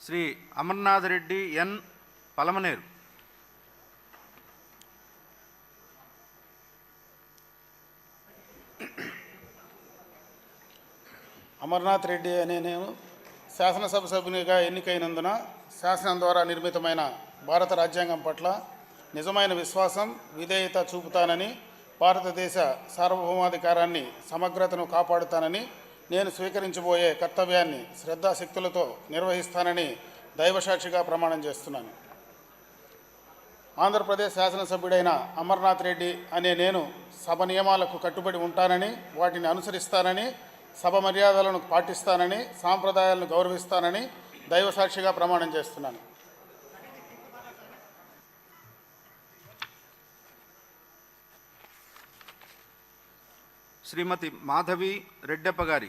శ్రీ అమర్నాథ్ రెడ్డి ఎన్ పలమనేరు. అమర్నాథ్ రెడ్డి అనే నేను శాసనసభ సభ్యునిగా ఎన్నికైనందున శాసనం ద్వారా నిర్మితమైన భారత రాజ్యాంగం పట్ల నిజమైన విశ్వాసం, విధేయత చూపుతానని, భారతదేశ సార్వభౌమాధికారాన్ని, సమగ్రతను కాపాడుతానని, నేను స్వీకరించబోయే కర్తవ్యాన్ని శ్రద్ధాశక్తులతో నిర్వహిస్తానని దైవసాక్షిగా ప్రమాణం చేస్తున్నాను. ఆంధ్రప్రదేశ్ శాసనసభ్యుడైన అమర్నాథ్ రెడ్డి అనే నేను సభ నియమాలకు కట్టుబడి ఉంటానని, వాటిని అనుసరిస్తానని, సభ మర్యాదలను పాటిస్తానని, సాంప్రదాయాలను గౌరవిస్తానని దైవసాక్షిగా ప్రమాణం చేస్తున్నాను. శ్రీమతి మాధవి రెడ్డప్ప గారి